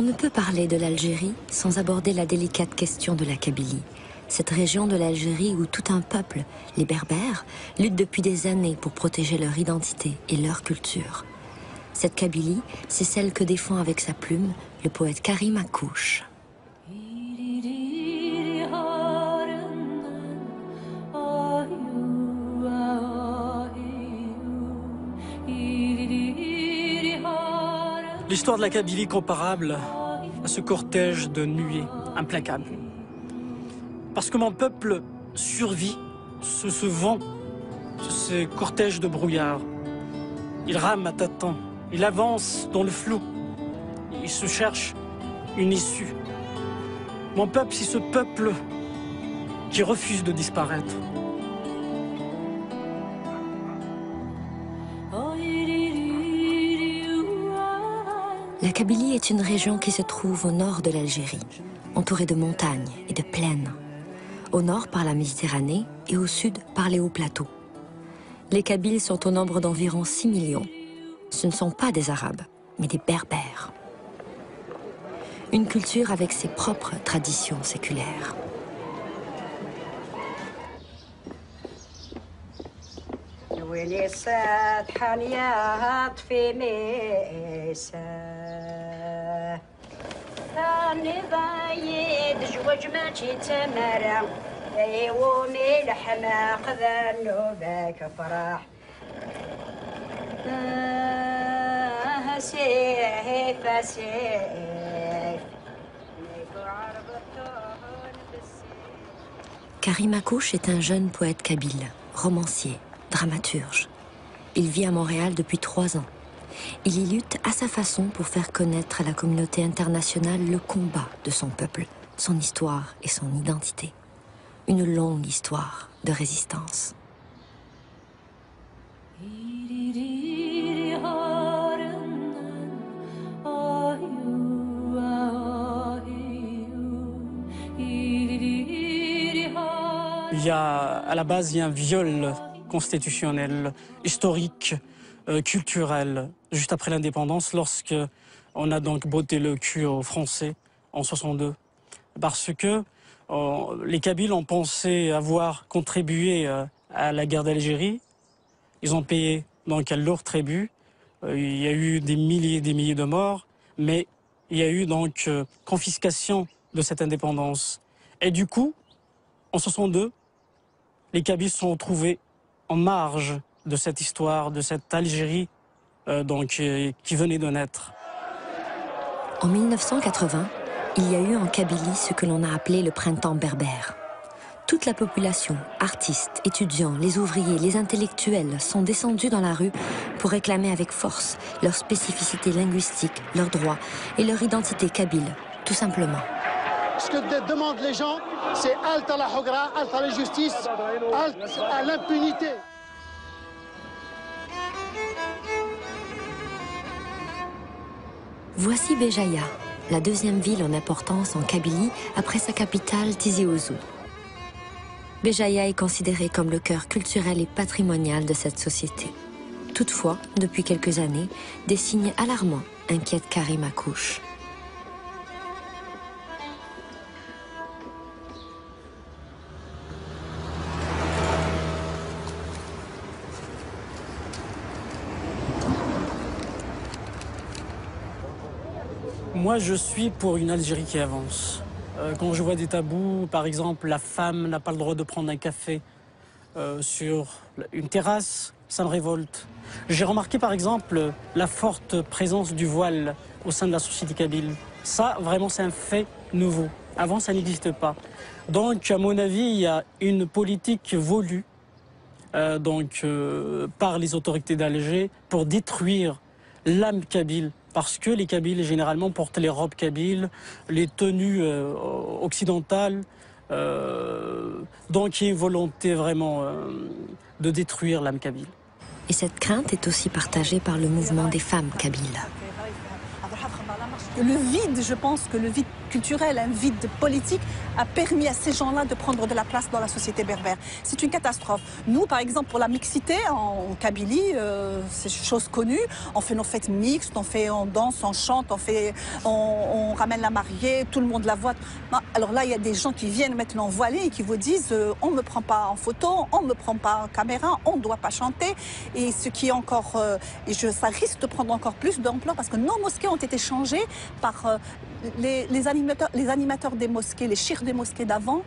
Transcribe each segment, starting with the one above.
On ne peut parler de l'Algérie sans aborder la délicate question de la Kabylie. Cette région de l'Algérie où tout un peuple, les Berbères, lutte depuis des années pour protéger leur identité et leur culture. Cette Kabylie, c'est celle que défend avec sa plume le poète Karim Akouche. L'histoire de la Kabylie comparable à ce cortège de nuées implacables. Parce que mon peuple survit ce vent, ce cortège de brouillard. Il rame à tâtons, il avance dans le flou, il se cherche une issue. Mon peuple, c'est ce peuple qui refuse de disparaître. La Kabylie est une région qui se trouve au nord de l'Algérie, entourée de montagnes et de plaines. Au nord par la Méditerranée et au sud par les hauts plateaux. Les Kabyles sont au nombre d'environ 6 millions. Ce ne sont pas des Arabes, mais des Berbères. Une culture avec ses propres traditions séculaires. Karim Akouche est un jeune poète kabyle, romancier, dramaturge. Il vit à Montréal depuis 3 ans. Il y lutte à sa façon pour faire connaître à la communauté internationale le combat de son peuple, son histoire et son identité. Une longue histoire de résistance. À la base, il y a un viol constitutionnel, historique, culturel, juste après l'indépendance, lorsque on a donc botté le cul aux Français en 62. Parce que les Kabyles ont pensé avoir contribué à la guerre d'Algérie. Ils ont payé donc un lourd tribut. Il y a eu des milliers et des milliers de morts, mais il y a eu donc confiscation de cette indépendance. Et du coup, en 62, les Kabyles se sont retrouvés en marge de cette histoire, de cette Algérie qui venait de naître. En 1980, il y a eu en Kabylie ce que l'on a appelé le printemps berbère. Toute la population, artistes, étudiants, les ouvriers, les intellectuels sont descendus dans la rue pour réclamer avec force leur spécificité linguistique, leurs droits et leur identité kabyle, tout simplement. Ce que demandent les gens, c'est halte à la hogra, halte à la justice, halte à l'impunité. Voici Béjaïa, la deuxième ville en importance en Kabylie après sa capitale Tizi Ouzou. Béjaïa est considérée comme le cœur culturel et patrimonial de cette société. Toutefois, depuis quelques années, des signes alarmants inquiètent Karim Akouche. Moi, je suis pour une Algérie qui avance. Quand je vois des tabous, par exemple, la femme n'a pas le droit de prendre un café sur une terrasse, ça me révolte. J'ai remarqué, par exemple, la forte présence du voile au sein de la société kabyle. Ça, vraiment, c'est un fait nouveau. Avant, ça n'existe pas. Donc, à mon avis, il y a une politique voulue par les autorités d'Alger pour détruire l'âme kabyle. Parce que les Kabyles, généralement, portent les robes kabyles, les tenues occidentales. Donc, il y a une volonté vraiment de détruire l'âme kabyle. Et cette crainte est aussi partagée par le mouvement des femmes kabyles. Le vide, je pense que le vide culturel, un vide politique a permis à ces gens-là de prendre de la place dans la société berbère. C'est une catastrophe. Nous, par exemple, pour la mixité en Kabylie, c'est une chose connue. On fait nos fêtes mixtes, on danse, on chante, on ramène la mariée, tout le monde la voit. Alors là, il y a des gens qui viennent maintenant voilés et qui vous disent on ne me prend pas en photo, on ne me prend pas en caméra, on ne doit pas chanter. Et ce qui est encore, ça risque de prendre encore plus d'ampleur parce que nos mosquées ont été changées par les animateurs des mosquées, les chirs des mosquées d'avant.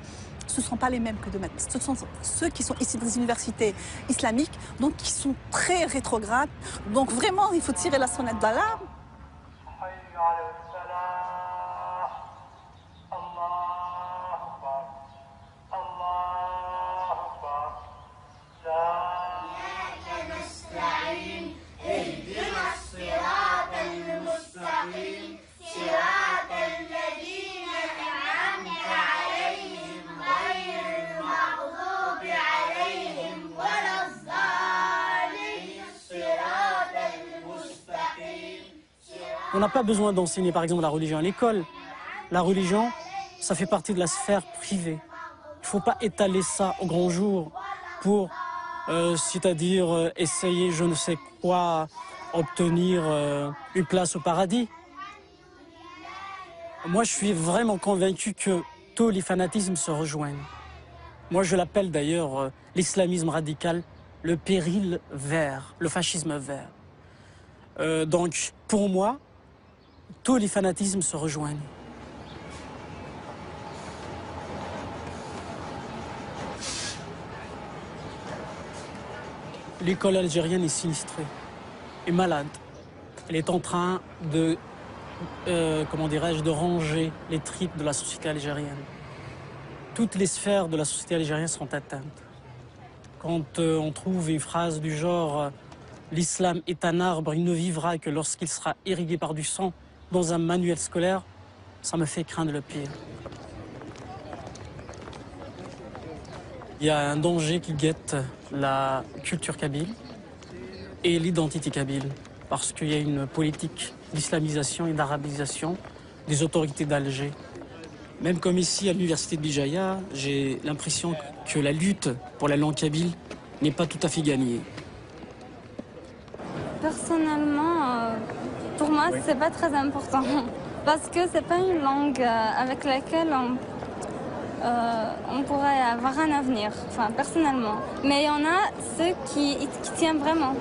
Ce ne sont pas les mêmes que de maintenant. Ce sont ceux qui sont ici dans les universités islamiques, donc qui sont très rétrogrades. Donc vraiment, il faut tirer la sonnette d'alarme. On n'a pas besoin d'enseigner, par exemple, la religion à l'école. La religion, ça fait partie de la sphère privée. Il ne faut pas étaler ça au grand jour pour, c'est-à-dire essayer, je ne sais quoi, obtenir une place au paradis. Moi, je suis vraiment convaincu que tous les fanatismes se rejoignent. Moi, je l'appelle d'ailleurs l'islamisme radical, le péril vert, le fascisme vert. Donc, pour moi, tous les fanatismes se rejoignent. L'école algérienne est sinistrée, est malade. Elle est en train de, comment dirais-je, de ranger les tripes de la société algérienne. Toutes les sphères de la société algérienne sont atteintes. Quand on trouve une phrase du genre « L'islam est un arbre, il ne vivra que lorsqu'il sera irrigué par du sang », dans un manuel scolaire, ça me fait craindre le pire. Il y a un danger qui guette la culture kabyle et l'identité kabyle, parce qu'il y a une politique d'islamisation et d'arabisation des autorités d'Alger. Même comme ici à l'université de Bijaya, j'ai l'impression que la lutte pour la langue kabyle n'est pas tout à fait gagnée. Personnellement, pour moi, c'est pas très important parce que c'est pas une langue avec laquelle on pourrait avoir un avenir, enfin personnellement. Mais il y en a ceux qui tiennent vraiment.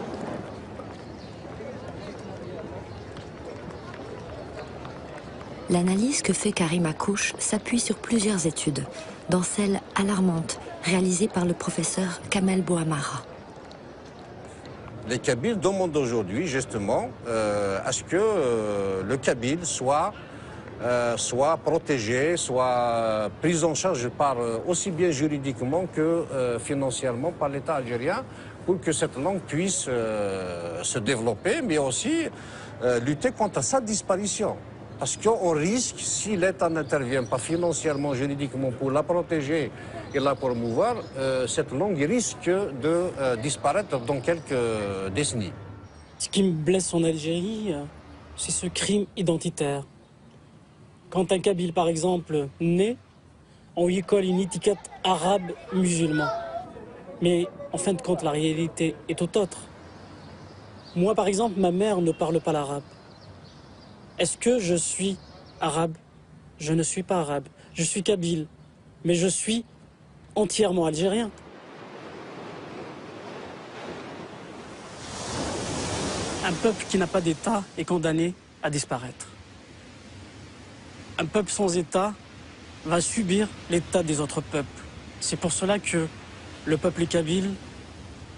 L'analyse que fait Karim Akouche s'appuie sur plusieurs études, dont celle alarmante réalisée par le professeur Kamel Bouamara. Les Kabyles demandent aujourd'hui justement à ce que le Kabyle soit protégé, soit pris en charge par, aussi bien juridiquement que financièrement par l'État algérien pour que cette langue puisse se développer, mais aussi lutter contre sa disparition. Parce qu'on risque, si l'État n'intervient pas financièrement, juridiquement pour la protéger et la promouvoir, cette langue risque de disparaître dans quelques décennies. Ce qui me blesse en Algérie, c'est ce crime identitaire. Quand un Kabyle, par exemple, naît, on lui colle une étiquette arabe-musulman. Mais en fin de compte, la réalité est tout autre. Moi, par exemple, ma mère ne parle pas l'arabe. Est-ce que je suis arabe? Je ne suis pas arabe. Je suis kabyle, mais je suis entièrement algérien. Un peuple qui n'a pas d'État est condamné à disparaître. Un peuple sans État va subir l'État des autres peuples. C'est pour cela que le peuple kabyle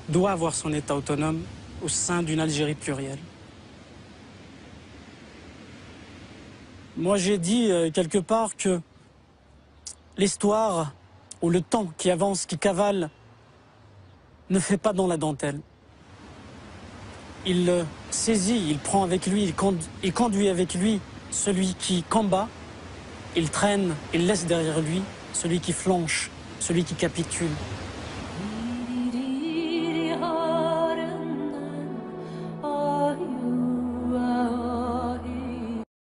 doit avoir son État autonome au sein d'une Algérie plurielle. Moi, j'ai dit quelque part que l'histoire ou le temps qui avance, qui cavale, ne fait pas dans la dentelle. Il saisit, il prend avec lui, il conduit avec lui celui qui combat, il traîne, il laisse derrière lui celui qui flanche, celui qui capitule.